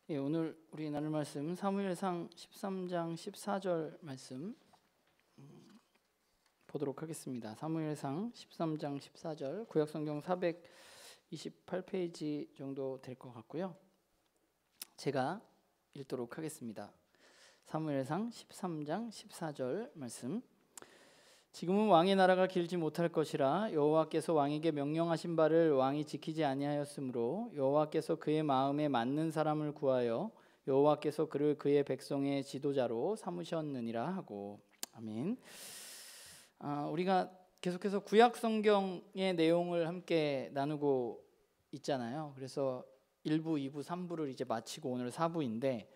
예, 오늘 우리 나눌 말씀 사무엘상 13장 14절 말씀 보도록 하겠습니다. 사무엘상 13장 14절 구약성경 428페이지 정도 될 것 같고요. 제가 읽도록 하겠습니다. 사무엘상 13장 14절 말씀. 지금은 왕의 나라가 길지 못할 것이라 여호와께서 왕에게 명령하신 바를 왕이 지키지 아니하였으므로 여호와께서 그의 마음에 맞는 사람을 구하여 여호와께서 그를 그의 백성의 지도자로 삼으셨느니라 하고. 아멘. 우리가 계속해서 구약 성경의 내용을 함께 나누고 있잖아요. 그래서 1부, 2부, 3부를 이제 마치고 오늘 4부인데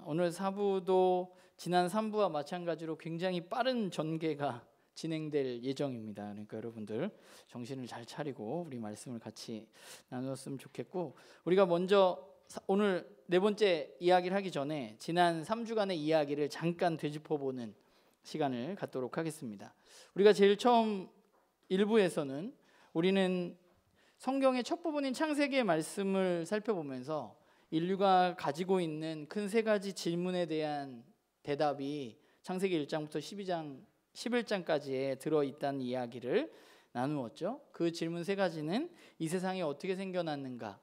오늘 4부도 지난 3부와 마찬가지로 굉장히 빠른 전개가 진행될 예정입니다. 그러니까 여러분들 정신을 잘 차리고 우리 말씀을 같이 나누었으면 좋겠고, 우리가 먼저 오늘 네 번째 이야기를 하기 전에 지난 3주간의 이야기를 잠깐 되짚어보는 시간을 갖도록 하겠습니다. 우리가 제일 처음 1부에서는 우리는 성경의 첫 부분인 창세기의 말씀을 살펴보면서 인류가 가지고 있는 큰 세 가지 질문에 대한 대답이 창세기 1장부터 11장까지에 들어있다는 이야기를 나누었죠. 그 질문 세 가지는 이 세상이 어떻게 생겨났는가,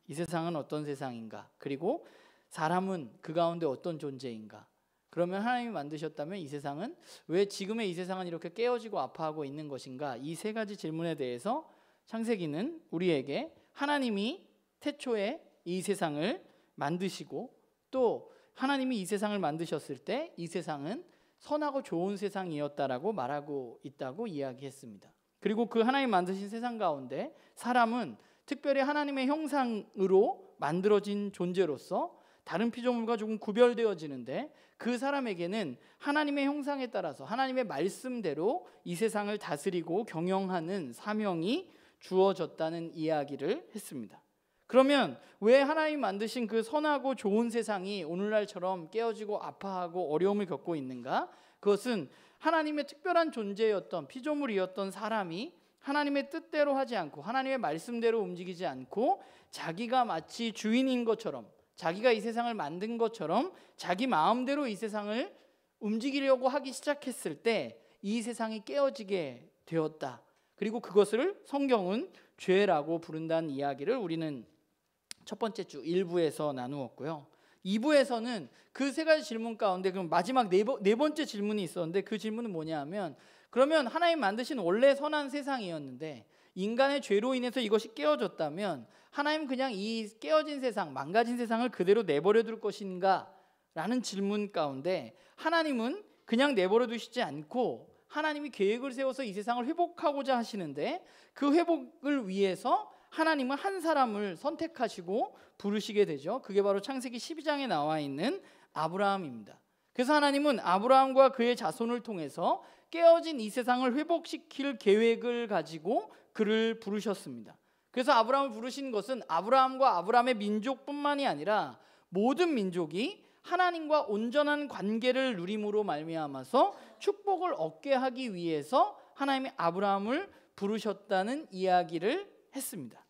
이 세상은 어떤 세상인가, 그리고 사람은 그 가운데 어떤 존재인가, 그러면 하나님이 만드셨다면 이 세상은 왜 지금의 이 세상은 이렇게 깨어지고 아파하고 있는 것인가, 이 세 가지 질문에 대해서 창세기는 우리에게 하나님이 태초에 이 세상을 만드시고 또 하나님이 이 세상을 만드셨을 때 이 세상은 선하고 좋은 세상이었다라고 말하고 있다고 이야기했습니다. 그리고 그 하나님 만드신 세상 가운데 사람은 특별히 하나님의 형상으로 만들어진 존재로서 다른 피조물과 조금 구별되어지는데, 그 사람에게는 하나님의 형상에 따라서 하나님의 말씀대로 이 세상을 다스리고 경영하는 사명이 주어졌다는 이야기를 했습니다. 그러면 왜 하나님 만드신 그 선하고 좋은 세상이 오늘날처럼 깨어지고 아파하고 어려움을 겪고 있는가? 그것은 하나님의 특별한 존재였던 피조물이었던 사람이 하나님의 뜻대로 하지 않고 하나님의 말씀대로 움직이지 않고 자기가 마치 주인인 것처럼, 자기가 이 세상을 만든 것처럼 자기 마음대로 이 세상을 움직이려고 하기 시작했을 때 이 세상이 깨어지게 되었다. 그리고 그것을 성경은 죄라고 부른다는 이야기를 우리는 첫 번째 주 1부에서 나누었고요. 2부에서는 그 세 가지 질문 가운데 그럼 마지막 네 번째 질문이 있었는데, 그 질문은 뭐냐 하면, 그러면 하나님 만드신 원래 선한 세상이었는데 인간의 죄로 인해서 이것이 깨어졌다면 하나님 그냥 이 깨어진 세상, 망가진 세상을 그대로 내버려 둘 것인가? 라는 질문 가운데 하나님은 그냥 내버려 두시지 않고 하나님이 계획을 세워서 이 세상을 회복하고자 하시는데, 그 회복을 위해서 하나님은 한 사람을 선택하시고 부르시게 되죠. 그게 바로 창세기 12장에 나와 있는 아브라함입니다. 그래서 하나님은 아브라함과 그의 자손을 통해서 깨어진 이 세상을 회복시킬 계획을 가지고 그를 부르셨습니다. 그래서 아브라함을 부르신 것은 아브라함과 아브라함의 민족뿐만이 아니라 모든 민족이 하나님과 온전한 관계를 누림으로 말미암아서 축복을 얻게 하기 위해서 하나님이 아브라함을 부르셨다는 이야기를 했습니다.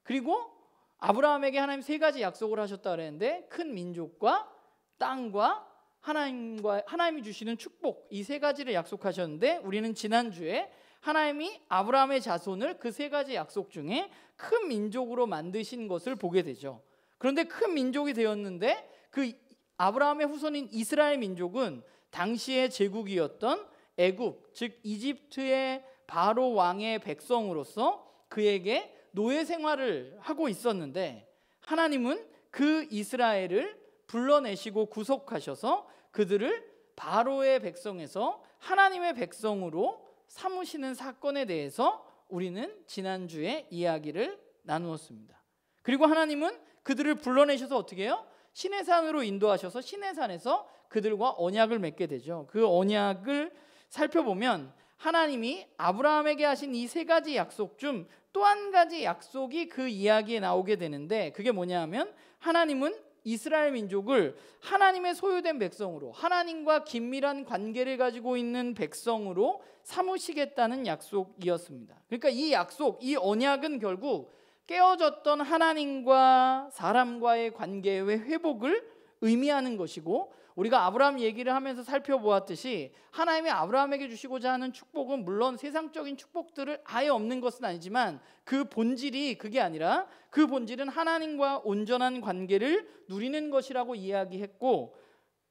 그리고 아브라함에게 하나님 세 가지 약속을 하셨다 그랬는데, 큰 민족과 땅과 하나님이 주시는 축복, 이 세 가지를 약속하셨는데, 우리는 지난주에 하나님이 아브라함의 자손을 그 세 가지 약속 중에 큰 민족으로 만드신 것을 보게 되죠. 그런데 큰 민족이 되었는데 그 아브라함의 후손인 이스라엘 민족은 당시의 제국이었던 애굽, 즉 이집트의 바로 왕의 백성으로서 그에게 노예 생활을 하고 있었는데, 하나님은 그 이스라엘을 불러내시고 구속하셔서 그들을 바로의 백성에서 하나님의 백성으로 삼으시는 사건에 대해서 우리는 지난주에 이야기를 나누었습니다. 그리고 하나님은 그들을 불러내셔서 어떻게 해요? 시내산으로 인도하셔서 시내산에서 그들과 언약을 맺게 되죠. 그 언약을 살펴보면 하나님이 아브라함에게 하신 이 세 가지 약속 중 또 한 가지 약속이 그 이야기에 나오게 되는데, 그게 뭐냐 하면 하나님은 이스라엘 민족을 하나님의 소유된 백성으로, 하나님과 긴밀한 관계를 가지고 있는 백성으로 삼으시겠다는 약속이었습니다. 그러니까 이 약속, 이 언약은 결국 깨어졌던 하나님과 사람과의 관계의 회복을 의미하는 것이고, 우리가 아브라함 얘기를 하면서 살펴보았듯이 하나님이 아브라함에게 주시고자 하는 축복은 물론 세상적인 축복들을 아예 없는 것은 아니지만 그 본질이 그게 아니라 그 본질은 하나님과 온전한 관계를 누리는 것이라고 이야기했고,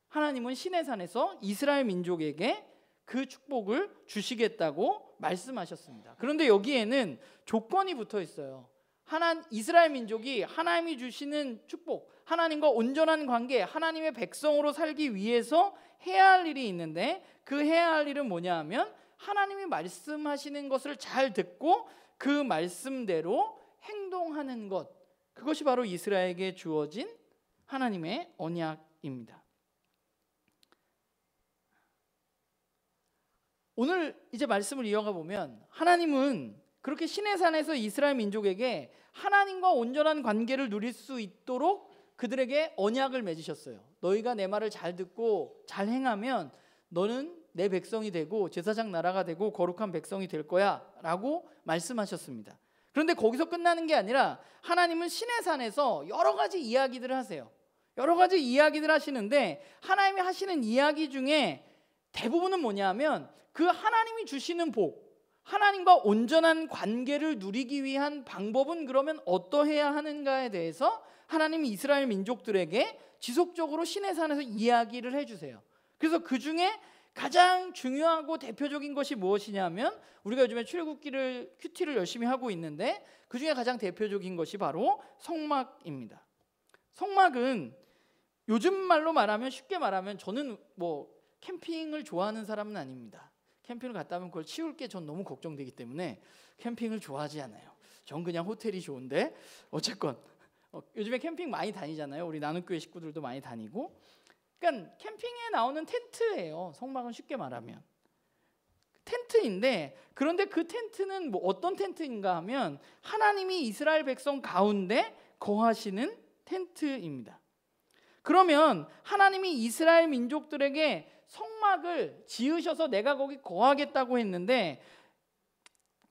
하나님은 시내산에서 이스라엘 민족에게 그 축복을 주시겠다고 말씀하셨습니다. 그런데 여기에는 조건이 붙어 있어요. 이스라엘 민족이 하나님이 주시는 축복, 하나님과 온전한 관계, 하나님의 백성으로 살기 위해서 해야 할 일이 있는데, 그 해야 할 일은 뭐냐 하면 하나님이 말씀하시는 것을 잘 듣고 그 말씀대로 행동하는 것, 그것이 바로 이스라엘에게 주어진 하나님의 언약입니다. 오늘 이제 말씀을 이어가 보면 하나님은 그렇게 시내산에서 이스라엘 민족에게 하나님과 온전한 관계를 누릴 수 있도록 그들에게 언약을 맺으셨어요. 너희가 내 말을 잘 듣고 잘 행하면 너는 내 백성이 되고 제사장 나라가 되고 거룩한 백성이 될 거야 라고 말씀하셨습니다. 그런데 거기서 끝나는 게 아니라 하나님은 시내산에서 여러 가지 이야기들을 하세요. 여러 가지 이야기들 하시는데, 하나님이 하시는 이야기 중에 대부분은 뭐냐면 그 하나님이 주시는 복, 하나님과 온전한 관계를 누리기 위한 방법은 그러면 어떠해야 하는가에 대해서 하나님이 이스라엘 민족들에게 지속적으로 시내산에서 이야기를 해주세요. 그래서 그 중에 가장 중요하고 대표적인 것이 무엇이냐면, 우리가 요즘에 출애굽기를 큐티를 열심히 하고 있는데 그 중에 가장 대표적인 것이 바로 성막입니다. 성막은 요즘 말로 말하면, 쉽게 말하면, 저는 뭐 캠핑을 좋아하는 사람은 아닙니다. 캠핑을 갔다 오면 그걸 치울 게 전 너무 걱정되기 때문에 캠핑을 좋아하지 않아요. 전 그냥 호텔이 좋은데, 어쨌건 요즘에 캠핑 많이 다니잖아요. 우리 나눔교회 식구들도 많이 다니고. 그러니까 캠핑에 나오는 텐트예요. 성막은 쉽게 말하면 텐트인데, 그런데 그 텐트는 뭐 어떤 텐트인가 하면 하나님이 이스라엘 백성 가운데 거하시는 텐트입니다. 그러면 하나님이 이스라엘 민족들에게 성막을 지으셔서 내가 거기 거하겠다고 했는데,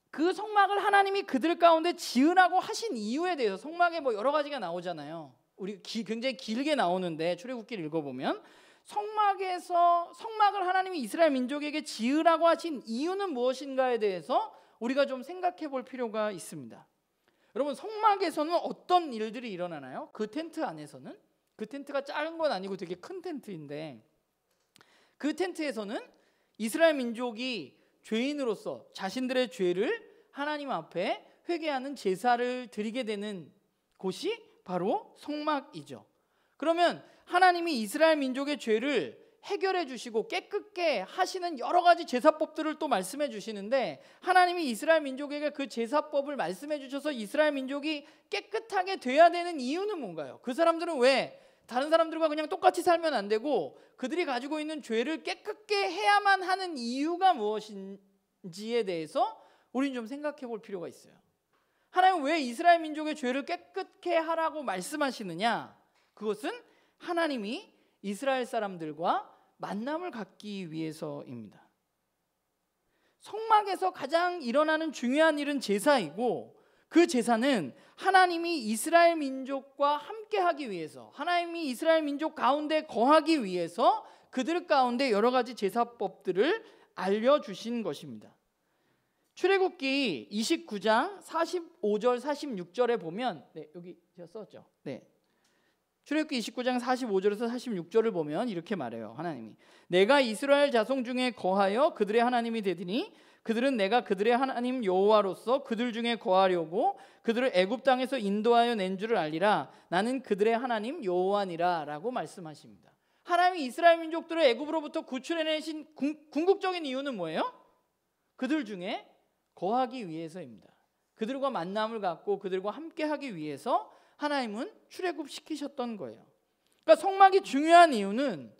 그 성막을 하나님이 그들 가운데 지으라고 하신 이유에 대해서, 성막에 뭐 여러 가지가 나오잖아요. 우리 굉장히 길게 나오는데 출애굽기를 읽어보면 성막을 하나님이 이스라엘 민족에게 지으라고 하신 이유는 무엇인가에 대해서 우리가 좀 생각해 볼 필요가 있습니다. 여러분, 성막에서는 어떤 일들이 일어나나요? 그 텐트 안에서는, 그 텐트가 작은 건 아니고 되게 큰 텐트인데, 그 텐트에서는 이스라엘 민족이 죄인으로서 자신들의 죄를 하나님 앞에 회개하는 제사를 드리게 되는 곳이 바로 성막이죠. 그러면 하나님이 이스라엘 민족의 죄를 해결해 주시고 깨끗게 하시는 여러 가지 제사법들을 또 말씀해 주시는데, 하나님이 이스라엘 민족에게 그 제사법을 말씀해 주셔서 이스라엘 민족이 깨끗하게 돼야 되는 이유는 뭔가요? 그 사람들은 왜 다른 사람들과 그냥 똑같이 살면 안 되고 그들이 가지고 있는 죄를 깨끗게 해야만 하는 이유가 무엇인지에 대해서 우리는 좀 생각해 볼 필요가 있어요. 하나님은 왜 이스라엘 민족의 죄를 깨끗게 하라고 말씀하시느냐? 그것은 하나님이 이스라엘 사람들과 만남을 갖기 위해서입니다. 성막에서 가장 일어나는 중요한 일은 제사이고, 그 제사는 하나님이 이스라엘 민족과 함께하기 위해서, 하나님이 이스라엘 민족 가운데 거하기 위해서 그들 가운데 여러 가지 제사법들을 알려주신 것입니다. 출애굽기 29장 45절 46절에 보면, 여기 제가 썼죠. 출애굽기 29장 45절에서 46절을 보면 이렇게 말해요. 하나님이 내가 이스라엘 자손 중에 거하여 그들의 하나님이 되리니 그들은 내가 그들의 하나님 여호와로서 그들 중에 거하려고 그들을 애굽 땅에서 인도하여 낸 줄을 알리라. 나는 그들의 하나님 여호와니라 라고 말씀하십니다. 하나님이 이스라엘 민족들을 애굽으로부터 구출해내신 궁극적인 이유는 뭐예요? 그들 중에 거하기 위해서입니다. 그들과 만남을 갖고 그들과 함께하기 위해서 하나님은 출애굽시키셨던 거예요. 그러니까 성막이 중요한 이유는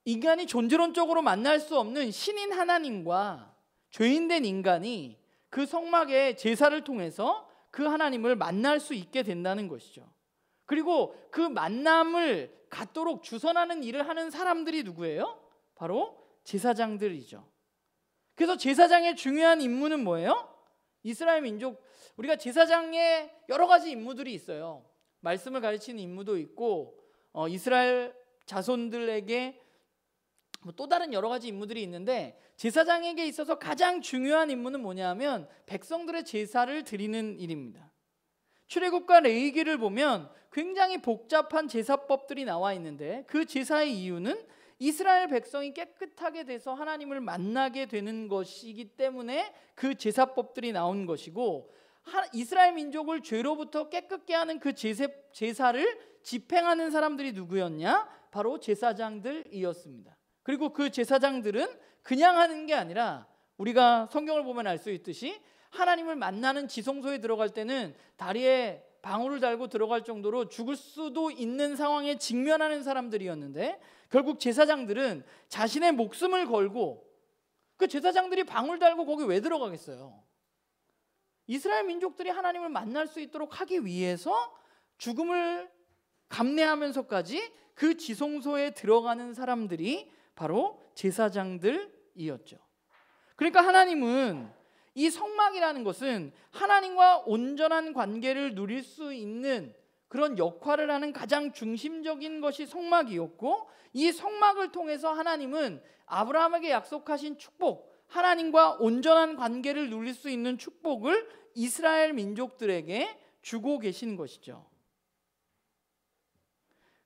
인간이 존재론적으로 만날 수 없는 신인 하나님과 죄인된 인간이 그 성막의 제사를 통해서 그 하나님을 만날 수 있게 된다는 것이죠. 그리고 그 만남을 갖도록 주선하는 일을 하는 사람들이 누구예요? 바로 제사장들이죠. 그래서 제사장의 중요한 임무는 뭐예요? 이스라엘 민족 우리가 제사장에 여러 가지 임무들이 있어요. 말씀을 가르치는 임무도 있고 이스라엘 자손들에게 또 다른 여러 가지 임무들이 있는데, 제사장에게 있어서 가장 중요한 임무는 뭐냐면 백성들의 제사를 드리는 일입니다. 출애굽과 레위기를 보면 굉장히 복잡한 제사법들이 나와 있는데, 그 제사의 이유는 이스라엘 백성이 깨끗하게 돼서 하나님을 만나게 되는 것이기 때문에 그 제사법들이 나온 것이고, 이스라엘 민족을 죄로부터 깨끗게 하는 그 제사를 집행하는 사람들이 누구였냐? 바로 제사장들이었습니다. 그리고 그 제사장들은 그냥 하는 게 아니라, 우리가 성경을 보면 알 수 있듯이 하나님을 만나는 지성소에 들어갈 때는 다리에 방울을 달고 들어갈 정도로 죽을 수도 있는 상황에 직면하는 사람들이었는데, 결국 제사장들은 자신의 목숨을 걸고, 그 제사장들이 방울 달고 거기 왜 들어가겠어요? 이스라엘 민족들이 하나님을 만날 수 있도록 하기 위해서 죽음을 감내하면서까지 그 지성소에 들어가는 사람들이 바로 제사장들이었죠. 그러니까 하나님은 이 성막이라는 것은 하나님과 온전한 관계를 누릴 수 있는 그런 역할을 하는 가장 중심적인 것이 성막이었고, 이 성막을 통해서 하나님은 아브라함에게 약속하신 축복, 하나님과 온전한 관계를 누릴 수 있는 축복을 이스라엘 민족들에게 주고 계신 것이죠.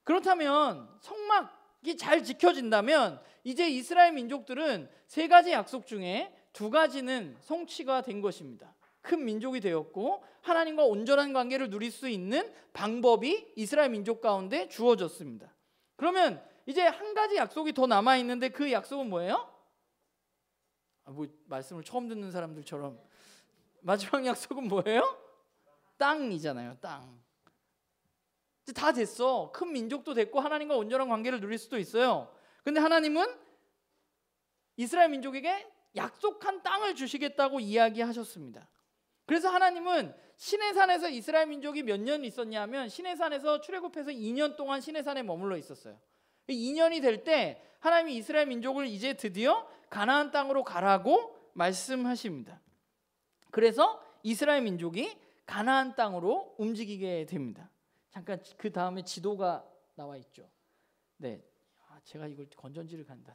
그렇다면 성막이 잘 지켜진다면 이제 이스라엘 민족들은 세 가지 약속 중에 두 가지는 성취가 된 것입니다. 큰 민족이 되었고 하나님과 온전한 관계를 누릴 수 있는 방법이 이스라엘 민족 가운데 주어졌습니다. 그러면 이제 한 가지 약속이 더 남아 있는데, 그 약속은 뭐예요? 말씀을 처음 듣는 사람들처럼, 마지막 약속은 뭐예요? 땅이잖아요. 땅. 이제 다 됐어. 큰 민족도 됐고 하나님과 온전한 관계를 누릴 수도 있어요. 근데 하나님은 이스라엘 민족에게 약속한 땅을 주시겠다고 이야기하셨습니다. 그래서 하나님은 시내산에서 이스라엘 민족이 몇 년 있었냐면, 시내산에서 출애굽해서 2년 동안 시내산에 머물러 있었어요. 2년이 될 때 하나님이 이스라엘 민족을 이제 드디어 가나안 땅으로 가라고 말씀하십니다. 그래서 이스라엘 민족이 가나안 땅으로 움직이게 됩니다. 잠깐 그 다음에 지도가 나와 있죠. 네, 제가 이걸 건전지를 간다.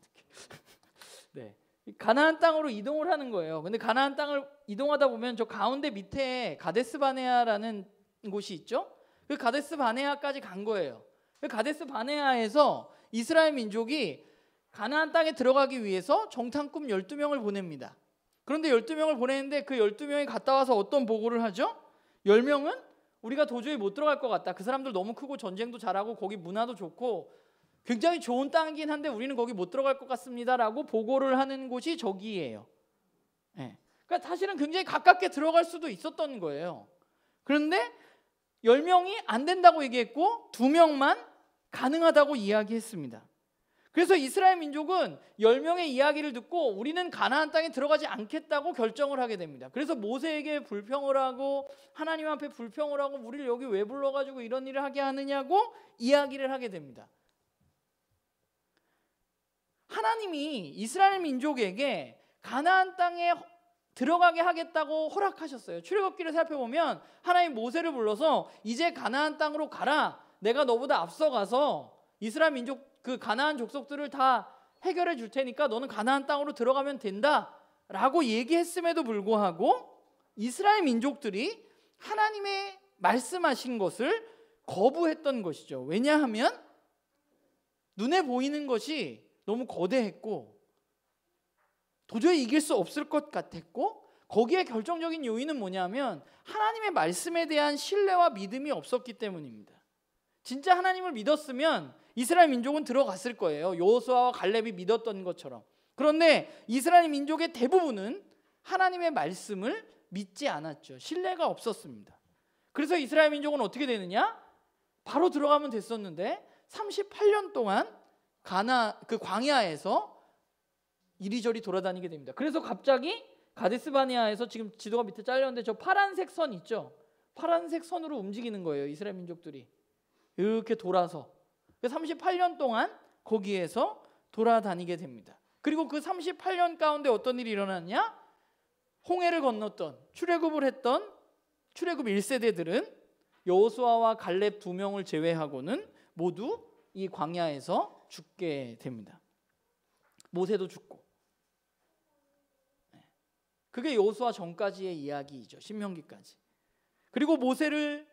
네, 가나안 땅으로 이동을 하는 거예요. 근데 가나안 땅을 이동하다 보면 저 가운데 밑에 가데스 바네아라는 곳이 있죠. 그 가데스 바네아까지 간 거예요. 그 가데스 바네아에서 이스라엘 민족이 가나안 땅에 들어가기 위해서 정탐꾼 12명을 보냅니다. 그런데 12명을 보내는데 그 12명이 갔다 와서 어떤 보고를 하죠? 10명은 우리가 도저히 못 들어갈 것 같다. 그 사람들 너무 크고 전쟁도 잘하고 거기 문화도 좋고 굉장히 좋은 땅이긴 한데 우리는 거기 못 들어갈 것 같습니다라고 보고를 하는 곳이 저기예요. 네. 그러니까 사실은 굉장히 가깝게 들어갈 수도 있었던 거예요. 그런데 10명이 안 된다고 얘기했고 2명만 가능하다고 이야기했습니다. 그래서 이스라엘 민족은 10명의 이야기를 듣고 우리는 가나안 땅에 들어가지 않겠다고 결정을 하게 됩니다. 그래서 모세에게 불평을 하고 하나님 앞에 불평을 하고 우리를 여기 왜 불러가지고 이런 일을 하게 하느냐고 이야기를 하게 됩니다. 하나님이 이스라엘 민족에게 가나안 땅에 들어가게 하겠다고 허락하셨어요. 출애굽기를 살펴보면 하나님 모세를 불러서 이제 가나안 땅으로 가라. 내가 너보다 앞서가서 이스라엘 민족 그 가나안 족속들을 다 해결해 줄 테니까 너는 가나안 땅으로 들어가면 된다라고 얘기했음에도 불구하고 이스라엘 민족들이 하나님의 말씀하신 것을 거부했던 것이죠. 왜냐하면 눈에 보이는 것이 너무 거대했고 도저히 이길 수 없을 것 같았고, 거기에 결정적인 요인은 뭐냐면 하나님의 말씀에 대한 신뢰와 믿음이 없었기 때문입니다. 진짜 하나님을 믿었으면 이스라엘 민족은 들어갔을 거예요. 여호수아와 갈렙이 믿었던 것처럼. 그런데 이스라엘 민족의 대부분은 하나님의 말씀을 믿지 않았죠. 신뢰가 없었습니다. 그래서 이스라엘 민족은 어떻게 되느냐? 바로 들어가면 됐었는데 38년 동안 그 광야에서 이리저리 돌아다니게 됩니다. 그래서 갑자기 가데스 바네아에서, 지금 지도가 밑에 잘렸는데 저 파란색 선 있죠? 파란색 선으로 움직이는 거예요. 이스라엘 민족들이 이렇게 돌아서 38년 동안 거기에서 돌아다니게 됩니다. 그리고 그 38년 가운데 어떤 일이 일어났냐? 홍해를 건넜던, 출애굽을 했던 출애굽 1세대들은 여호수아와 갈렙 두 명을 제외하고는 모두 이 광야에서 죽게 됩니다. 모세도 죽고. 그게 여호수아 전까지의 이야기이죠. 신명기까지. 그리고 모세를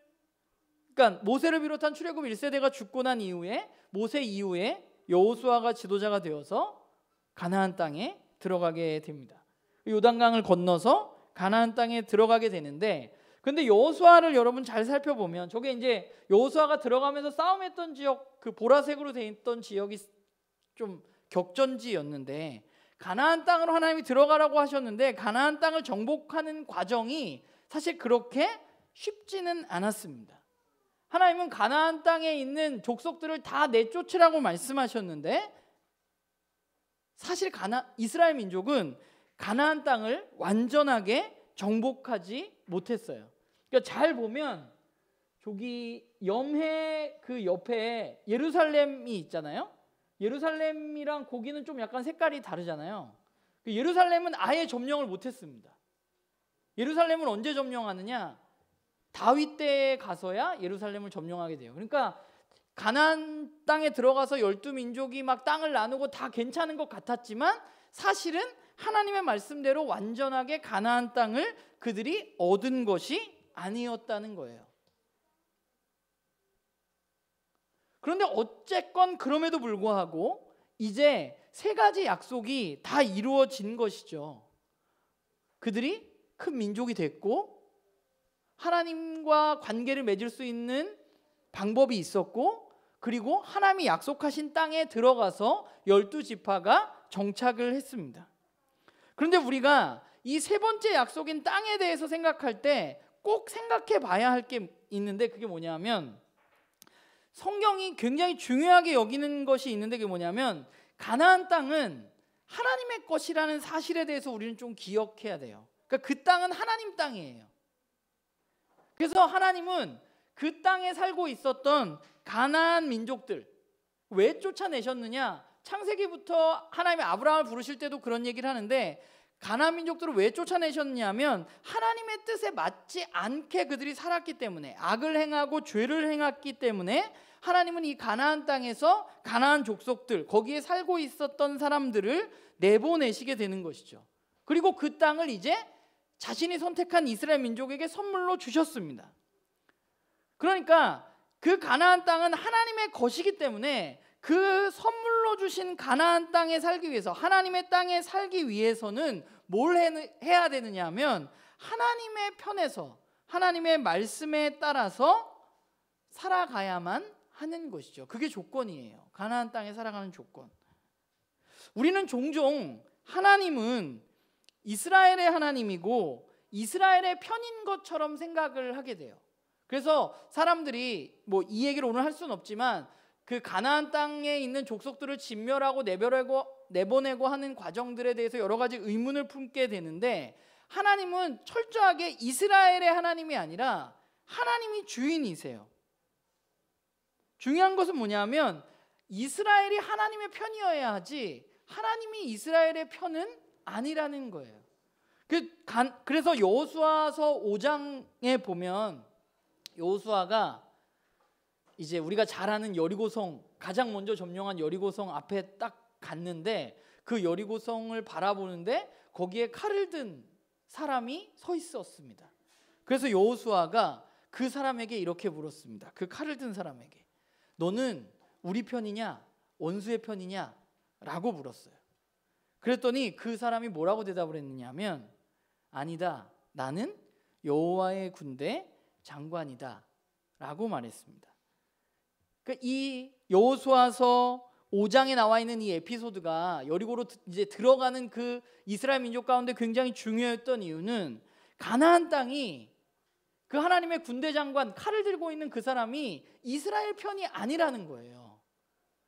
비롯한 출애굽 1세대가 죽고 난 이후에 모세 이후에 여호수아가 지도자가 되어서 가나안 땅에 들어가게 됩니다. 요단강을 건너서 가나안 땅에 들어가게 되는데, 근데 여호수아를 여러분 잘 살펴보면 저게 이제 여호수아가 들어가면서 싸움했던 지역, 그 보라색으로 되어 있던 지역이 좀 격전지였는데, 가나안 땅으로 하나님이 들어가라고 하셨는데 가나안 땅을 정복하는 과정이 사실 그렇게 쉽지는 않았습니다. 하나님은 가나안 땅에 있는 족속들을 다 내쫓으라고 말씀하셨는데, 사실 이스라엘 민족은 가나안 땅을 완전하게 정복하지 못했어요. 그러니까 잘 보면 저기 염해 그 옆에 예루살렘이 있잖아요. 예루살렘이랑 거기는 좀 약간 색깔이 다르잖아요. 예루살렘은 아예 점령을 못했습니다. 예루살렘을 언제 점령하느냐? 다윗 때에 가서야 예루살렘을 점령하게 돼요. 그러니까 가나안 땅에 들어가서 12민족이 막 땅을 나누고 다 괜찮은 것 같았지만 사실은 하나님의 말씀대로 완전하게 가나안 땅을 그들이 얻은 것이 아니었다는 거예요. 그런데 어쨌건 그럼에도 불구하고 이제 세 가지 약속이 다 이루어진 것이죠. 그들이 큰 민족이 됐고 하나님과 관계를 맺을 수 있는 방법이 있었고, 그리고 하나님이 약속하신 땅에 들어가서 12지파가 정착을 했습니다. 그런데 우리가 이 세 번째 약속인 땅에 대해서 생각할 때 꼭 생각해 봐야 할 게 있는데, 그게 뭐냐면 성경이 굉장히 중요하게 여기는 것이 있는데, 그게 뭐냐면 가나안 땅은 하나님의 것이라는 사실에 대해서 우리는 좀 기억해야 돼요. 그러니까 그 땅은 하나님 땅이에요. 그래서 하나님은 그 땅에 살고 있었던 가나안 민족들 왜 쫓아내셨느냐? 창세기부터 하나님이 아브라함을 부르실 때도 그런 얘기를 하는데, 가나안 민족들을 왜 쫓아내셨냐면 하나님의 뜻에 맞지 않게 그들이 살았기 때문에, 악을 행하고 죄를 행했기 때문에 하나님은 이 가나안 땅에서 가나안 족속들, 거기에 살고 있었던 사람들을 내보내시게 되는 것이죠. 그리고 그 땅을 이제 자신이 선택한 이스라엘 민족에게 선물로 주셨습니다. 그러니까 그 가나안 땅은 하나님의 것이기 때문에 그 선물로 주신 가나안 땅에 살기 위해서, 하나님의 땅에 살기 위해서는 뭘 해야 되느냐 하면 하나님의 편에서 하나님의 말씀에 따라서 살아가야만 하는 것이죠. 그게 조건이에요. 가나안 땅에 살아가는 조건. 우리는 종종 하나님은 이스라엘의 하나님이고 이스라엘의 편인 것처럼 생각을 하게 돼요. 그래서 사람들이 뭐 이 얘기를 오늘 할 수는 없지만 그 가나안 땅에 있는 족속들을 진멸하고 내보내고 하는 과정들에 대해서 여러 가지 의문을 품게 되는데, 하나님은 철저하게 이스라엘의 하나님이 아니라 하나님이 주인이세요. 중요한 것은 뭐냐면 이스라엘이 하나님의 편이어야 하지 하나님이 이스라엘의 편은 아니라는 거예요. 그래서 여호수아서 5장에 보면 여호수아가 이제 우리가 잘 아는 여리고성, 가장 먼저 점령한 여리고성 앞에 딱 갔는데, 그 여리고성을 바라보는데 거기에 칼을 든 사람이 서 있었습니다. 그래서 여호수아가 그 사람에게 이렇게 물었습니다. 그 칼을 든 사람에게, 너는 우리 편이냐 원수의 편이냐? 라고 물었어요. 그랬더니 그 사람이 뭐라고 대답을 했느냐면, 아니다, 나는 여호와의 군대 장관이다 라고 말했습니다. 그러니까 이 여호수아서 5장에 나와 있는 이 에피소드가 여리고로 이제 들어가는 그 이스라엘 민족 가운데 굉장히 중요했던 이유는, 가나안 땅이 그 하나님의 군대 장관, 칼을 들고 있는 그 사람이 이스라엘 편이 아니라는 거예요.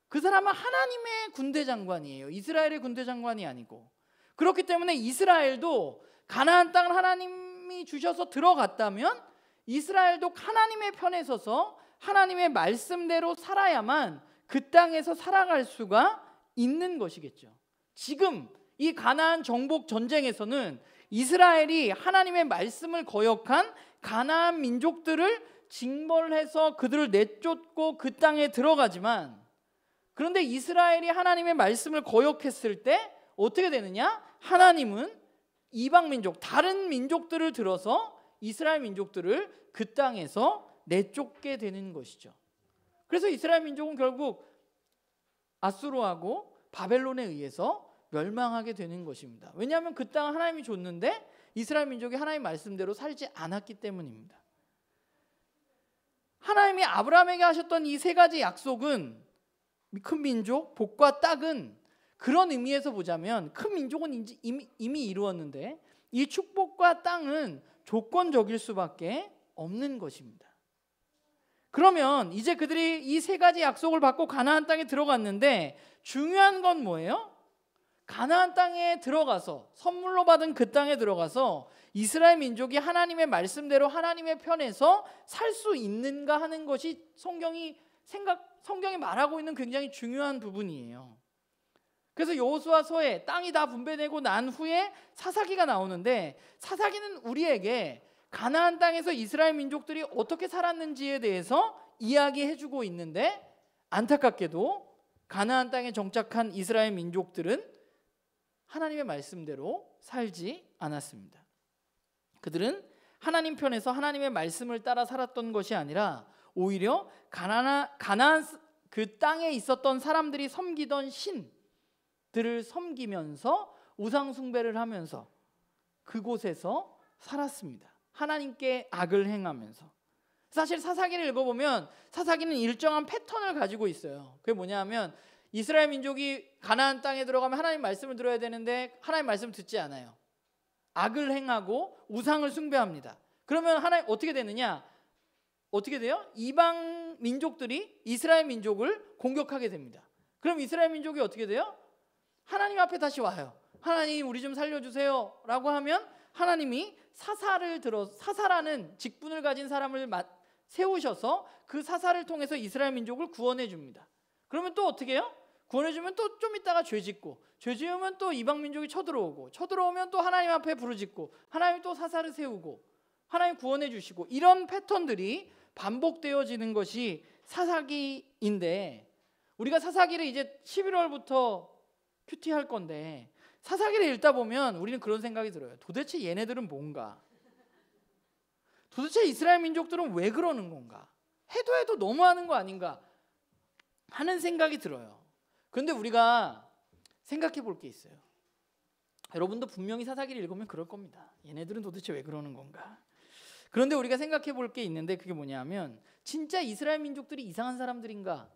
그 사람은 하나님의 군대 장관이에요. 이스라엘의 군대 장관이 아니고. 그렇기 때문에 이스라엘도 가나안 땅을 하나님이 주셔서 들어갔다면 이스라엘도 하나님의 편에 서서 하나님의 말씀대로 살아야만 그 땅에서 살아갈 수가 있는 것이겠죠. 지금 이 가나안 정복 전쟁에서는 이스라엘이 하나님의 말씀을 거역한 가나안 민족들을 징벌해서 그들을 내쫓고 그 땅에 들어가지만, 그런데 이스라엘이 하나님의 말씀을 거역했을 때 어떻게 되느냐? 하나님은 이방 민족, 다른 민족들을 들어서 이스라엘 민족들을 그 땅에서 내쫓게 되는 것이죠. 그래서 이스라엘 민족은 결국 아수르하고 바벨론에 의해서 멸망하게 되는 것입니다. 왜냐하면 그 땅은 하나님이 줬는데 이스라엘 민족이 하나님 말씀대로 살지 않았기 때문입니다. 하나님이 아브라함에게 하셨던 이 세 가지 약속은, 큰 민족, 복과 딱은 그런 의미에서 보자면 큰 민족은 이미 이루었는데 이 축복과 땅은 조건적일 수밖에 없는 것입니다. 그러면 이제 그들이 이 세 가지 약속을 받고 가나안 땅에 들어갔는데 중요한 건 뭐예요? 가나안 땅에 들어가서, 선물로 받은 그 땅에 들어가서 이스라엘 민족이 하나님의 말씀대로 하나님의 편에서 살 수 있는가 하는 것이 성경이 말하고 있는 굉장히 중요한 부분이에요. 그래서 여호수아서에 땅이 다 분배되고 난 후에 사사기가 나오는데, 사사기는 우리에게 가나안 땅에서 이스라엘 민족들이 어떻게 살았는지에 대해서 이야기해주고 있는데, 안타깝게도 가나안 땅에 정착한 이스라엘 민족들은 하나님의 말씀대로 살지 않았습니다. 그들은 하나님 편에서 하나님의 말씀을 따라 살았던 것이 아니라 오히려 가나안 그 땅에 있었던 사람들이 섬기던 신들을 섬기면서 우상 숭배를 하면서 그곳에서 살았습니다. 하나님께 악을 행하면서. 사실 사사기를 읽어보면 사사기는 일정한 패턴을 가지고 있어요. 그게 뭐냐면 이스라엘 민족이 가나안 땅에 들어가면 하나님 말씀을 들어야 되는데 하나님 말씀을 듣지 않아요. 악을 행하고 우상을 숭배합니다. 그러면 하나님 어떻게 되느냐? 어떻게 돼요? 이방 민족들이 이스라엘 민족을 공격하게 됩니다. 그럼 이스라엘 민족이 어떻게 돼요? 하나님 앞에 다시 와요. 하나님 우리 좀 살려주세요 라고 하면 하나님이 사사라는 직분을 가진 사람을 세우셔서 그 사사를 통해서 이스라엘 민족을 구원해 줍니다. 그러면 또 어떻게 해요? 구원해 주면 또 좀 있다가 죄 짓고, 죄 지으면 또 이방 민족이 쳐들어오고, 쳐들어오면 또 하나님 앞에 부르짖고, 하나님 또 사사를 세우고, 하나님 구원해 주시고, 이런 패턴들이 반복되어지는 것이 사사기인데, 우리가 사사기를 이제 11월부터 큐티할 건데 사사기를 읽다 보면 우리는 그런 생각이 들어요. 도대체 얘네들은 뭔가? 도대체 이스라엘 민족들은 왜 그러는 건가? 해도 너무하는 거 아닌가? 하는 생각이 들어요. 그런데 우리가 생각해 볼 게 있어요. 여러분도 분명히 사사기를 읽으면 그럴 겁니다. 얘네들은 도대체 왜 그러는 건가? 그런데 우리가 생각해 볼 게 있는데 그게 뭐냐면, 진짜 이스라엘 민족들이 이상한 사람들인가?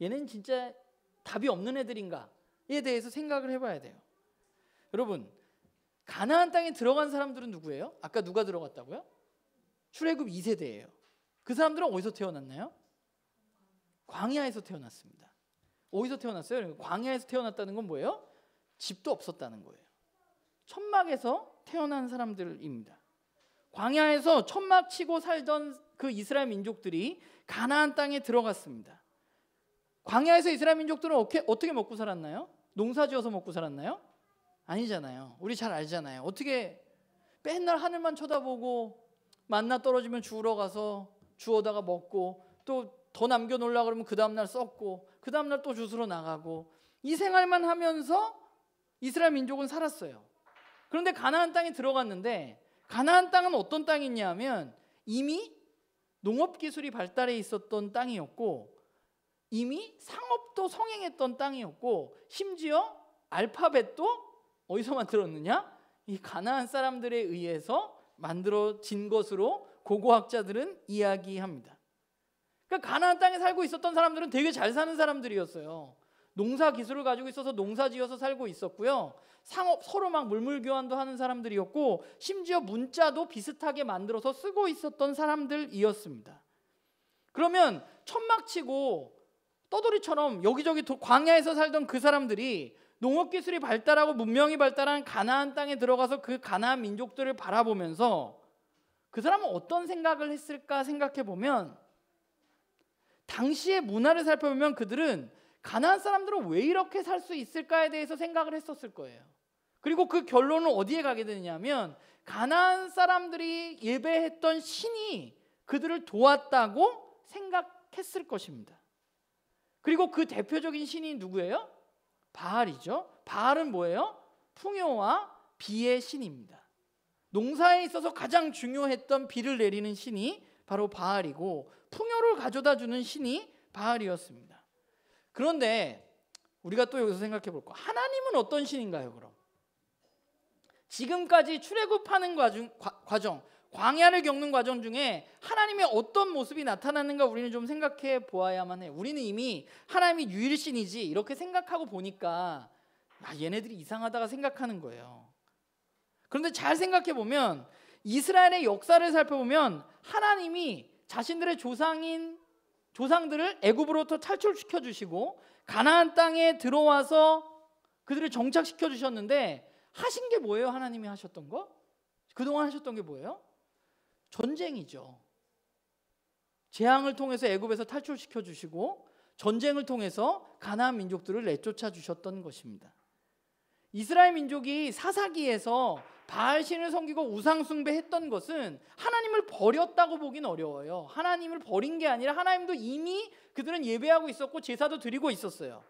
얘네는 진짜 답이 없는 애들인가에 대해서 생각을 해봐야 돼요. 여러분, 가나안 땅에 들어간 사람들은 누구예요? 아까 누가 들어갔다고요? 출애굽 2세대예요. 그 사람들은 어디서 태어났나요? 광야에서 태어났습니다. 어디서 태어났어요? 광야에서 태어났다는 건 뭐예요? 집도 없었다는 거예요. 천막에서 태어난 사람들입니다. 광야에서 천막 치고 살던 그 이스라엘 민족들이 가나안 땅에 들어갔습니다. 광야에서 이스라엘 민족들은 어떻게 먹고 살았나요? 농사지어서 먹고 살았나요? 아니잖아요. 우리 잘 알잖아요. 어떻게 맨날 하늘만 쳐다보고 만나 떨어지면 주우러 가서 주워다가 먹고, 또 더 남겨놓으려고 그러면 그 다음날 썩고, 그 다음날 또 주스러 나가고, 이 생활만 하면서 이스라엘 민족은 살았어요. 그런데 가나안 땅에 들어갔는데, 가나안 땅은 어떤 땅이냐면 이미 농업기술이 발달해 있었던 땅이었고, 이미 상업도 성행했던 땅이었고, 심지어 알파벳도 어디서 만들었느냐? 이 가나안 사람들에 의해서 만들어진 것으로 고고학자들은 이야기합니다. 그러니까 가나안 땅에 살고 있었던 사람들은 되게 잘 사는 사람들이었어요. 농사 기술을 가지고 있어서 농사 지어서 살고 있었고요. 상업, 서로 막 물물 교환도 하는 사람들이었고, 심지어 문자도 비슷하게 만들어서 쓰고 있었던 사람들이었습니다. 그러면 천막치고 떠돌이처럼 여기저기 광야에서 살던 그 사람들이 농업기술이 발달하고 문명이 발달한 가나안 땅에 들어가서 그 가나안 민족들을 바라보면서 그 사람은 어떤 생각을 했을까 생각해 보면, 당시의 문화를 살펴보면 그들은 가나안 사람들은 왜 이렇게 살 수 있을까에 대해서 생각을 했었을 거예요. 그리고 그 결론은 어디에 가게 되냐면 가나안 사람들이 예배했던 신이 그들을 도왔다고 생각했을 것입니다. 그리고 그 대표적인 신이 누구예요? 바알이죠. 바알은 뭐예요? 풍요와 비의 신입니다. 농사에 있어서 가장 중요했던 비를 내리는 신이 바로 바알이고 풍요를 가져다 주는 신이 바알이었습니다. 그런데 우리가 또 여기서 생각해 볼 거, 하나님은 어떤 신인가요? 그럼 지금까지 출애굽하는 과정, 광야를 겪는 과정 중에 하나님의 어떤 모습이 나타나는가 우리는 좀 생각해 보아야만 해요. 우리는 이미 하나님이 유일신이지 이렇게 생각하고 보니까 얘네들이 이상하다가 생각하는 거예요. 그런데 잘 생각해 보면 이스라엘의 역사를 살펴보면 하나님이 자신들의 조상들을 애굽으로부터 탈출시켜 주시고 가나안 땅에 들어와서 그들을 정착시켜 주셨는데 하신 게 뭐예요? 하나님이 하셨던 거? 그동안 하셨던 게 뭐예요? 전쟁이죠. 재앙을 통해서 애굽에서 탈출시켜 주시고 전쟁을 통해서 가나안 민족들을 내쫓아 주셨던 것입니다. 이스라엘 민족이 사사기에서 바알신을 섬기고 우상 숭배했던 것은 하나님을 버렸다고 보긴 어려워요. 하나님을 버린 게 아니라 하나님도 이미 그들은 예배하고 있었고 제사도 드리고 있었어요.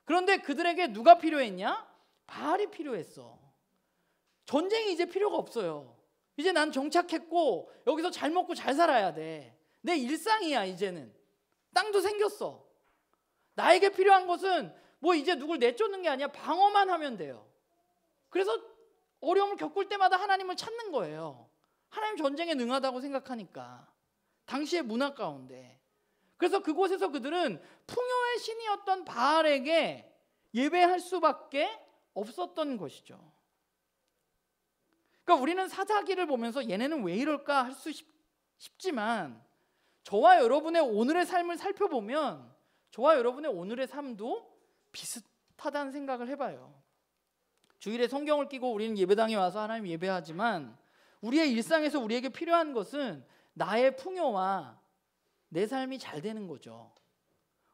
그런데 그들에게 누가 필요했냐? 바알이 필요했어. 전쟁이 이제 필요가 없어요. 이제 난 정착했고 여기서 잘 먹고 잘 살아야 돼. 내 일상이야. 이제는 땅도 생겼어. 나에게 필요한 것은 뭐 이제 누굴 내쫓는 게 아니야. 방어만 하면 돼요. 그래서 어려움을 겪을 때마다 하나님을 찾는 거예요. 하나님 전쟁에 능하다고 생각하니까 당시의 문화 가운데. 그래서 그곳에서 그들은 풍요의 신이었던 바알에게 예배할 수밖에 없었던 것이죠. 그러니까 우리는 사사기를 보면서 얘네는 왜 이럴까 할 수 싶지만 저와 여러분의 오늘의 삶을 살펴보면 저와 여러분의 오늘의 삶도 비슷하다는 생각을 해봐요. 주일에 성경을 끼고 우리는 예배당에 와서 하나님 예배하지만 우리의 일상에서 우리에게 필요한 것은 나의 풍요와 내 삶이 잘 되는 거죠.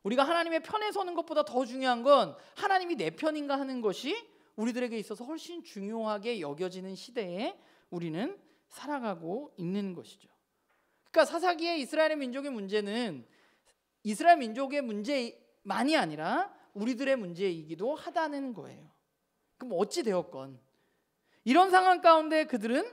우리가 하나님의 편에 서는 것보다 더 중요한 건 하나님이 내 편인가 하는 것이 우리들에게 있어서 훨씬 중요하게 여겨지는 시대에 우리는 살아가고 있는 것이죠. 그러니까 사사기의 이스라엘 민족의 문제는 이스라엘 민족의 문제만이 아니라 우리들의 문제이기도 하다는 거예요. 그럼 어찌 되었건 이런 상황 가운데 그들은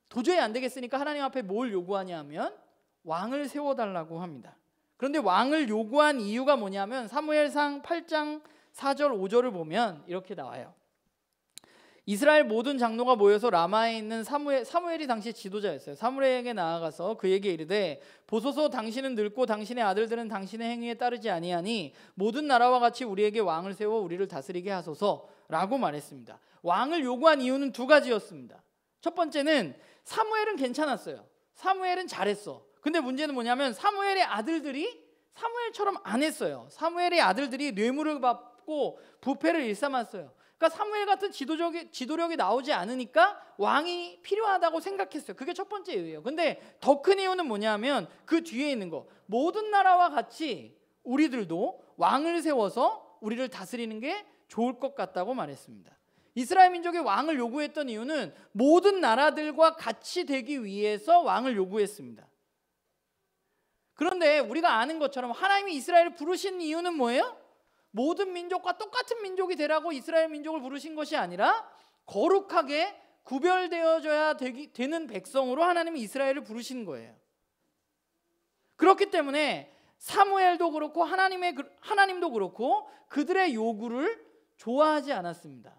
도저히 안 되겠으니까 하나님 앞에 뭘 요구하냐 하면 왕을 세워달라고 합니다. 그런데 왕을 요구한 이유가 뭐냐면 사무엘상 8장 4절 5절을 보면 이렇게 나와요. 이스라엘 모든 장로가 모여서 라마에 있는 사무엘이 당시 지도자였어요. 사무엘에게 나아가서 그에게 이르되 보소서 당신은 늙고 당신의 아들들은 당신의 행위에 따르지 아니하니 모든 나라와 같이 우리에게 왕을 세워 우리를 다스리게 하소서라고 말했습니다. 왕을 요구한 이유는 두 가지였습니다. 첫 번째는 사무엘은 괜찮았어요. 사무엘은 잘했어. 근데 문제는 뭐냐면 사무엘의 아들들이 사무엘처럼 안 했어요. 사무엘의 아들들이 뇌물을 받고 부패를 일삼았어요. 그러니까 사무엘 같은 지도력이 나오지 않으니까 왕이 필요하다고 생각했어요. 그게 첫 번째 이유예요. 근데 더 큰 이유는 뭐냐면 그 뒤에 있는 거. 모든 나라와 같이 우리들도 왕을 세워서 우리를 다스리는 게 좋을 것 같다고 말했습니다. 이스라엘 민족의 왕을 요구했던 이유는 모든 나라들과 같이 되기 위해서 왕을 요구했습니다. 그런데 우리가 아는 것처럼 하나님이 이스라엘을 부르신 이유는 뭐예요? 모든 민족과 똑같은 민족이 되라고 이스라엘 민족을 부르신 것이 아니라 거룩하게 구별되어져야 되는 백성으로 하나님이 이스라엘을 부르신 거예요. 그렇기 때문에 사무엘도 그렇고 하나님도 그렇고 그들의 요구를 좋아하지 않았습니다.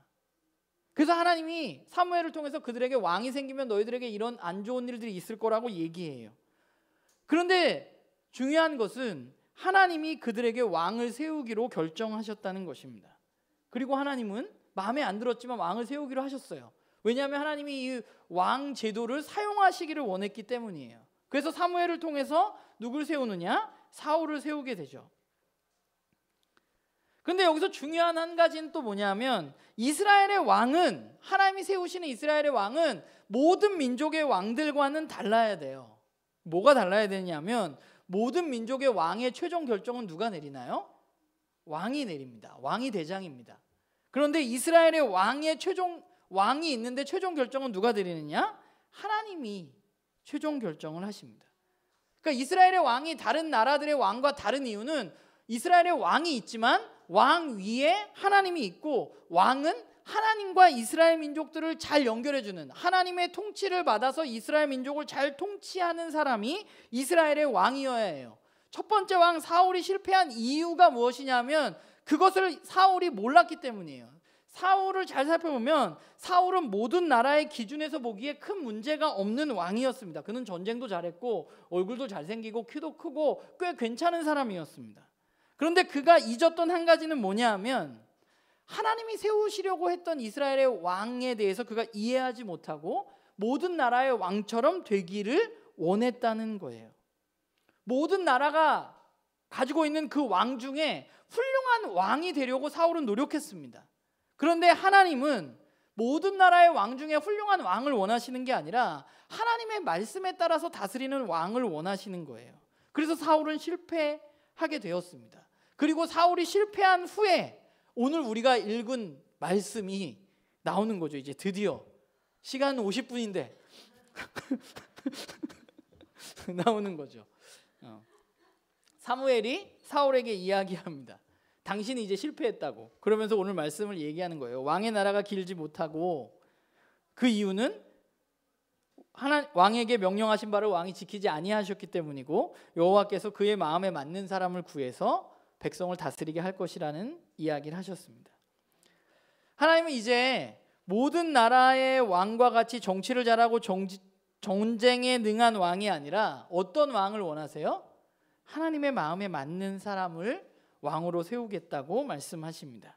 그래서 하나님이 사무엘을 통해서 그들에게 왕이 생기면 너희들에게 이런 안 좋은 일들이 있을 거라고 얘기해요. 그런데 중요한 것은 하나님이 그들에게 왕을 세우기로 결정하셨다는 것입니다. 그리고 하나님은 마음에 안 들었지만 왕을 세우기로 하셨어요. 왜냐하면 하나님이 이 왕 제도를 사용하시기를 원했기 때문이에요. 그래서 사무엘을 통해서 누굴 세우느냐? 사울을 세우게 되죠. 그런데 여기서 중요한 한 가지는 또 뭐냐면 이스라엘의 왕은 하나님이 세우시는 이스라엘의 왕은 모든 민족의 왕들과는 달라야 돼요. 뭐가 달라야 되냐면 모든 민족의 왕의 최종 결정은 누가 내리나요? 왕이 내립니다. 왕이 대장입니다. 그런데 이스라엘의 왕이 있는데 최종 결정은 누가 내리느냐? 하나님이 최종 결정을 하십니다. 그러니까 이스라엘의 왕이 다른 나라들의 왕과 다른 이유는 이스라엘의 왕이 있지만 왕 위에 하나님이 있고 왕은 하나님과 이스라엘 민족들을 잘 연결해주는, 하나님의 통치를 받아서 이스라엘 민족을 잘 통치하는 사람이 이스라엘의 왕이어야 해요. 첫 번째 왕 사울이 실패한 이유가 무엇이냐면 그것을 사울이 몰랐기 때문이에요. 사울을 잘 살펴보면 사울은 모든 나라의 기준에서 보기에 큰 문제가 없는 왕이었습니다. 그는 전쟁도 잘했고 얼굴도 잘생기고 키도 크고 꽤 괜찮은 사람이었습니다. 그런데 그가 잊었던 한 가지는 뭐냐 하면 하나님이 세우시려고 했던 이스라엘의 왕에 대해서 그가 이해하지 못하고 모든 나라의 왕처럼 되기를 원했다는 거예요. 모든 나라가 가지고 있는 그 왕 중에 훌륭한 왕이 되려고 사울은 노력했습니다. 그런데 하나님은 모든 나라의 왕 중에 훌륭한 왕을 원하시는 게 아니라 하나님의 말씀에 따라서 다스리는 왕을 원하시는 거예요. 그래서 사울은 실패하게 되었습니다. 그리고 사울이 실패한 후에 오늘 우리가 읽은 말씀이 나오는 거죠. 이제 드디어 시간 50분인데 나오는 거죠. 사무엘이 사울에게 이야기합니다. 당신이 이제 실패했다고. 그러면서 오늘 말씀을 얘기하는 거예요. 왕의 나라가 길지 못하고 그 이유는 왕에게 명령하신 바를 왕이 지키지 아니하셨기 때문이고 여호와께서 그의 마음에 맞는 사람을 구해서 백성을 다스리게 할 것이라는 이야기를 하셨습니다. 하나님은 이제 모든 나라의 왕과 같이 정치를 잘하고 전쟁에 능한 왕이 아니라 어떤 왕을 원하세요? 하나님의 마음에 맞는 사람을 왕으로 세우겠다고 말씀하십니다.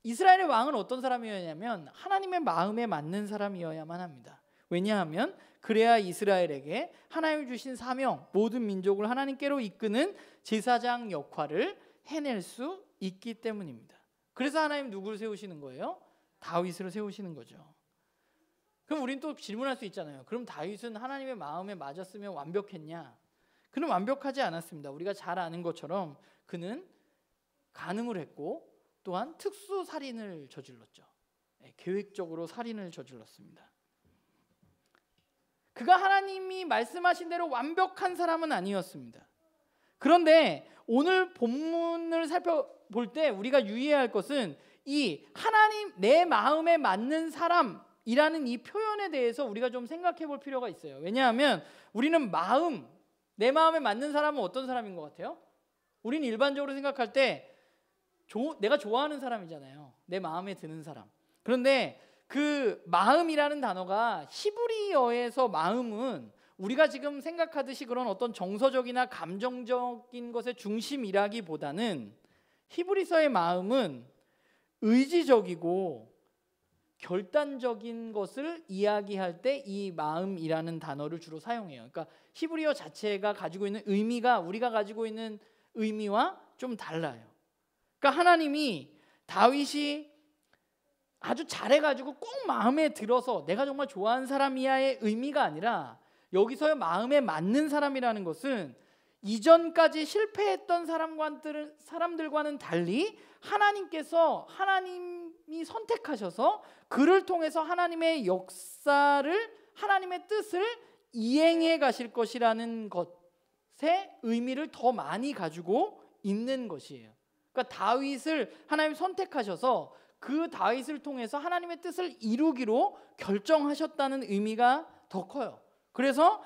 이스라엘의 왕은 어떤 사람이었냐면 하나님의 마음에 맞는 사람이어야만 합니다. 왜냐하면 그래야 이스라엘에게 하나님이 주신 사명, 모든 민족을 하나님께로 이끄는 제사장 역할을 해낼 수 있기 때문입니다. 그래서 하나님 누구를 세우시는 거예요? 다윗을 세우시는 거죠. 그럼 우린 또 질문할 수 있잖아요. 그럼 다윗은 하나님의 마음에 맞았으면 완벽했냐? 그는 완벽하지 않았습니다. 우리가 잘 아는 것처럼 그는 간음을 했고 또한 특수 살인을 저질렀죠. 계획적으로 살인을 저질렀습니다. 그가 하나님이 말씀하신 대로 완벽한 사람은 아니었습니다. 그런데 오늘 본문을 살펴볼 때 우리가 유의해야 할 것은 이 하나님 내 마음에 맞는 사람이라는 이 표현에 대해서 우리가 좀 생각해 볼 필요가 있어요. 왜냐하면 우리는 내 마음에 맞는 사람은 어떤 사람인 것 같아요? 우리는 일반적으로 생각할 때 내가 좋아하는 사람이잖아요. 내 마음에 드는 사람. 그런데 그 마음이라는 단어가 히브리어에서 마음은 우리가 지금 생각하듯이 그런 어떤 정서적이나 감정적인 것의 중심이라기보다는 히브리서의 마음은 의지적이고 결단적인 것을 이야기할 때 이 마음이라는 단어를 주로 사용해요. 그러니까 히브리어 자체가 가지고 있는 의미가 우리가 가지고 있는 의미와 좀 달라요. 그러니까 하나님이 다윗이 아주 잘해가지고 꼭 마음에 들어서 내가 정말 좋아하는 사람이야의 의미가 아니라 여기서의 마음에 맞는 사람이라는 것은 이전까지 실패했던 사람들과는 달리 하나님이 선택하셔서 그를 통해서 하나님의 역사를 하나님의 뜻을 이행해 가실 것이라는 것의 의미를 더 많이 가지고 있는 것이에요. 그러니까 다윗을 하나님이 선택하셔서 그 다윗을 통해서 하나님의 뜻을 이루기로 결정하셨다는 의미가 더 커요. 그래서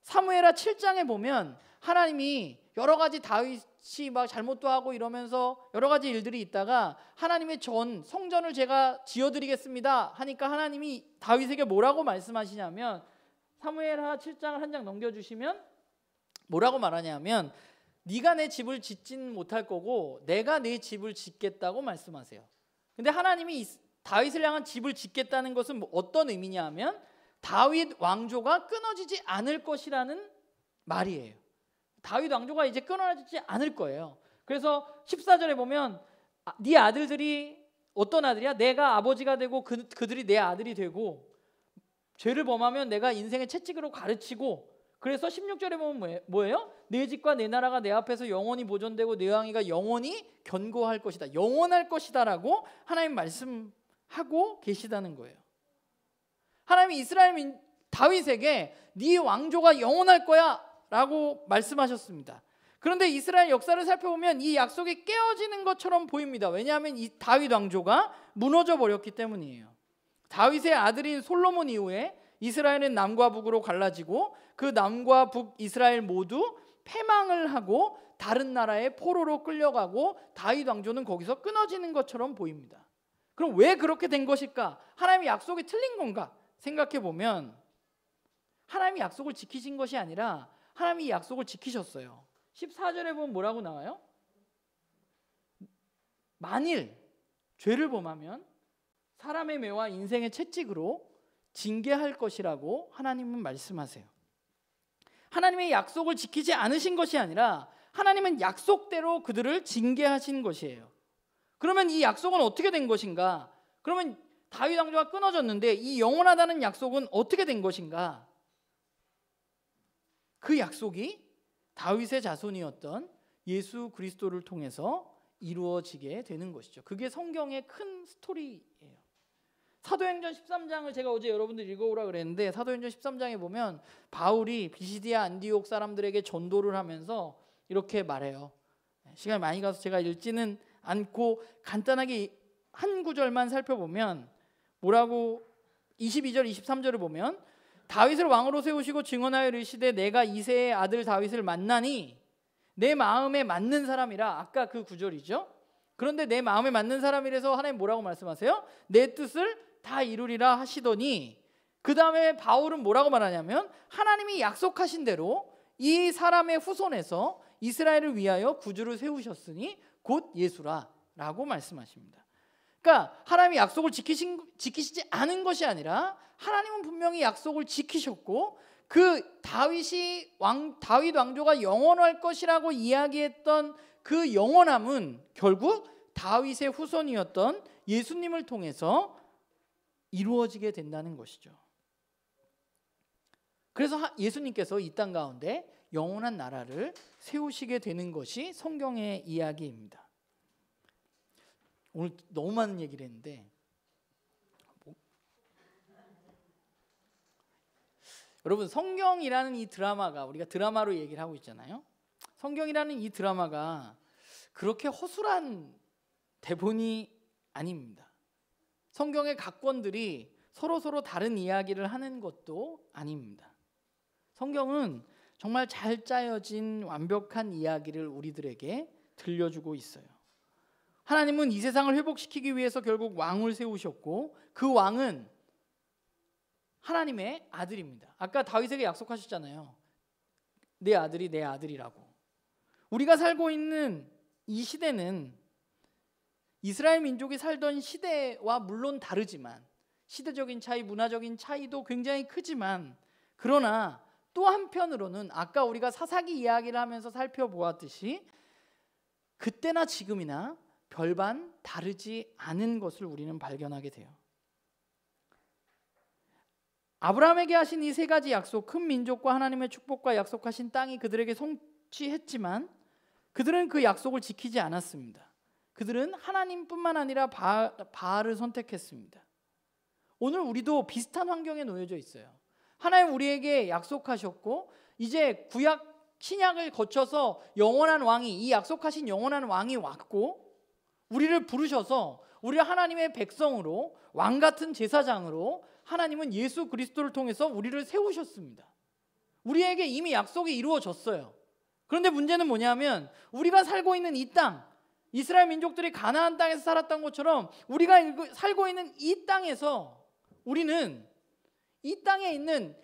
사무엘하 7장에 보면 하나님이 여러 가지 다윗이 막 잘못도 하고 이러면서 여러 가지 일들이 있다가 하나님의 성전을 제가 지어드리겠습니다 하니까 하나님이 다윗에게 뭐라고 말씀하시냐면 사무엘하 7장을 한 장 넘겨주시면 뭐라고 말하냐면 네가 내 집을 짓진 못할 거고 내가 내 집을 짓겠다고 말씀하세요. 근데 하나님이 다윗을 향한 집을 짓겠다는 것은 어떤 의미냐 하면 다윗 왕조가 끊어지지 않을 것이라는 말이에요. 다윗 왕조가 이제 끊어지지 않을 거예요. 그래서 14절에 보면 네 아들들이 어떤 아들이야? 내가 아버지가 되고 그들이 내 아들이 되고 죄를 범하면 내가 인생의 채찍으로 가르치고 그래서 16절에 보면 뭐예요? 내 집과 내 나라가 내 앞에서 영원히 보존되고 내 왕위가 영원히 견고할 것이다. 영원할 것이다 라고 하나님 말씀하세요. 하고 계시다는 거예요. 하나님이 이스라엘 다윗에게 네 왕조가 영원할 거야 라고 말씀하셨습니다. 그런데 이스라엘 역사를 살펴보면 이 약속이 깨어지는 것처럼 보입니다. 왜냐하면 이 다윗 왕조가 무너져 버렸기 때문이에요. 다윗의 아들인 솔로몬 이후에 이스라엘은 남과 북으로 갈라지고 그 남과 북 이스라엘 모두 패망을 하고 다른 나라의 포로로 끌려가고 다윗 왕조는 거기서 끊어지는 것처럼 보입니다. 그럼 왜 그렇게 된 것일까? 하나님의 약속이 틀린 건가? 생각해 보면 하나님이 약속을 지키신 것이 아니라 하나님이 약속을 지키셨어요. 14절에 보면 뭐라고 나와요? 만일 죄를 범하면 사람의 매와 인생의 채찍으로 징계할 것이라고 하나님은 말씀하세요. 하나님의 약속을 지키지 않으신 것이 아니라 하나님은 약속대로 그들을 징계하신 것이에요. 그러면 이 약속은 어떻게 된 것인가? 그러면 다윗 왕조가 끊어졌는데 이 영원하다는 약속은 어떻게 된 것인가? 그 약속이 다윗의 자손이었던 예수 그리스도를 통해서 이루어지게 되는 것이죠. 그게 성경의 큰 스토리예요. 사도행전 13장을 제가 어제 여러분들 읽어오라 그랬는데 사도행전 13장에 보면 바울이 비시디아 안디옥 사람들에게 전도를 하면서 이렇게 말해요. 시간이 많이 가서 제가 읽지는 않고 간단하게 한 구절만 살펴보면 뭐라고 22절 23절을 보면 다윗을 왕으로 세우시고 증언하여 이르시되 내가 이새의 아들 다윗을 만나니 내 마음에 맞는 사람이라. 아까 그 구절이죠. 그런데 내 마음에 맞는 사람이라서 하나님 뭐라고 말씀하세요? 내 뜻을 다 이루리라 하시더니 그 다음에 바울은 뭐라고 말하냐면 하나님이 약속하신 대로 이 사람의 후손에서 이스라엘을 위하여 구주를 세우셨으니 곧 예수라 라고 말씀하십니다. 그러니까 하나님이 약속을 지키시지 않은 것이 아니라 하나님은 분명히 약속을 지키셨고 그 다윗 왕조가 영원할 것이라고 이야기했던 그 영원함은 결국 다윗의 후손이었던 예수님을 통해서 이루어지게 된다는 것이죠. 그래서 예수님께서 이 땅 가운데 영원한 나라를 세우시게 되는 것이 성경의 이야기입니다. 오늘 너무 많은 얘기를 했는데 여러분, 성경이라는 이 드라마가, 우리가 드라마로 얘기를 하고 있잖아요. 성경이라는 이 드라마가 그렇게 허술한 대본이 아닙니다. 성경의 각권들이 서로 다른 이야기를 하는 것도 아닙니다. 성경은 정말 잘 짜여진 완벽한 이야기를 우리들에게 들려주고 있어요. 하나님은 이 세상을 회복시키기 위해서 결국 왕을 세우셨고 그 왕은 하나님의 아들입니다. 아까 다윗에게 약속하셨잖아요. 내 아들이 내 아들이라고. 우리가 살고 있는 이 시대는 이스라엘 민족이 살던 시대와 물론 다르지만 시대적인 차이, 문화적인 차이도 굉장히 크지만 그러나 또 한편으로는 아까 우리가 사사기 이야기를 하면서 살펴보았듯이 그때나 지금이나 별반 다르지 않은 것을 우리는 발견하게 돼요. 아브라함에게 하신 이 세 가지 약속, 큰 민족과 하나님의 축복과 약속하신 땅이 그들에게 성취했지만 그들은 그 약속을 지키지 않았습니다. 그들은 하나님뿐만 아니라 바알을 선택했습니다. 오늘 우리도 비슷한 환경에 놓여져 있어요. 하나님 우리에게 약속하셨고 이제 구약 신약을 거쳐서 영원한 왕이, 이 약속하신 영원한 왕이 왔고 우리를 부르셔서 우리를 하나님의 백성으로, 왕 같은 제사장으로 하나님은 예수 그리스도를 통해서 우리를 세우셨습니다. 우리에게 이미 약속이 이루어졌어요. 그런데 문제는 뭐냐면 우리가 살고 있는 이 땅, 이스라엘 민족들이 가나안 땅에서 살았던 것처럼 우리가 살고 있는 이 땅에서 우리는 이 땅에 있는,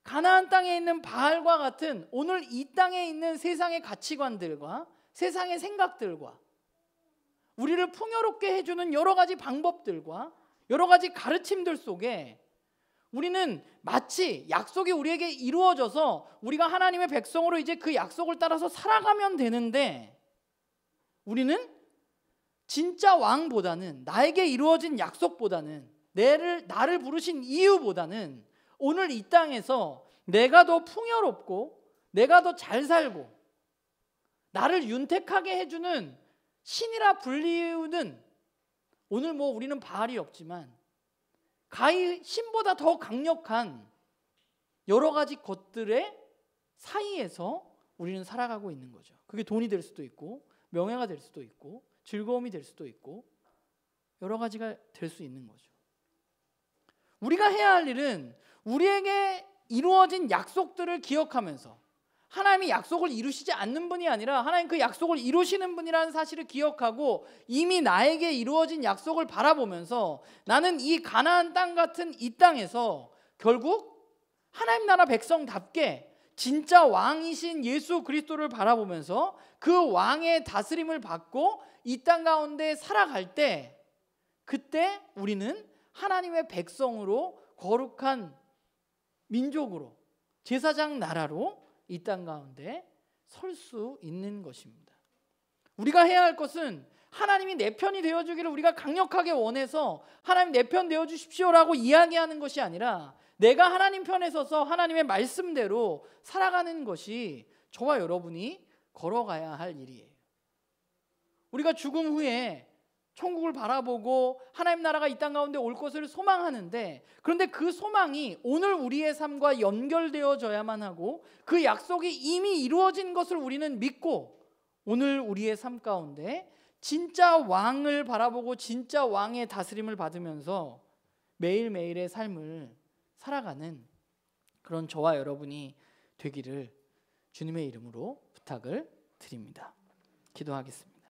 가나안 땅에 있는 바알과 같은 오늘 이 땅에 있는 세상의 가치관들과 세상의 생각들과 우리를 풍요롭게 해주는 여러 가지 방법들과 여러 가지 가르침들 속에 우리는 마치 약속이 우리에게 이루어져서 우리가 하나님의 백성으로 이제 그 약속을 따라서 살아가면 되는데 우리는 진짜 왕보다는, 나에게 이루어진 약속보다는, 나를 부르신 이유보다는 오늘 이 땅에서 내가 더 풍요롭고 내가 더 잘 살고 나를 윤택하게 해주는 신이라 불리우는 오늘 뭐 우리는 바알이 없지만 가히 신보다 더 강력한 여러 가지 것들의 사이에서 우리는 살아가고 있는 거죠. 그게 돈이 될 수도 있고 명예가 될 수도 있고 즐거움이 될 수도 있고 여러 가지가 될 수 있는 거죠. 우리가 해야 할 일은 우리에게 이루어진 약속들을 기억하면서 하나님이 약속을 이루시지 않는 분이 아니라 하나님 그 약속을 이루시는 분이라는 사실을 기억하고 이미 나에게 이루어진 약속을 바라보면서 나는 이 가나안 땅 같은 이 땅에서 결국 하나님 나라 백성답게 진짜 왕이신 예수 그리스도를 바라보면서 그 왕의 다스림을 받고 이 땅 가운데 살아갈 때 그때 우리는 하나님의 백성으로 거룩한 민족으로 제사장 나라로 이 땅 가운데 설 수 있는 것입니다. 우리가 해야 할 것은 하나님이 내 편이 되어주기를 우리가 강력하게 원해서 하나님 내 편 되어주십시오라고 이야기하는 것이 아니라 내가 하나님 편에 서서 하나님의 말씀대로 살아가는 것이 저와 여러분이 걸어가야 할 일이에요. 우리가 죽음 후에 천국을 바라보고 하나님 나라가 이 땅 가운데 올 것을 소망하는데 그런데 그 소망이 오늘 우리의 삶과 연결되어져야만 하고 그 약속이 이미 이루어진 것을 우리는 믿고 오늘 우리의 삶 가운데 진짜 왕을 바라보고 진짜 왕의 다스림을 받으면서 매일매일의 삶을 살아가는 그런 저와 여러분이 되기를 주님의 이름으로 부탁을 드립니다. 기도하겠습니다.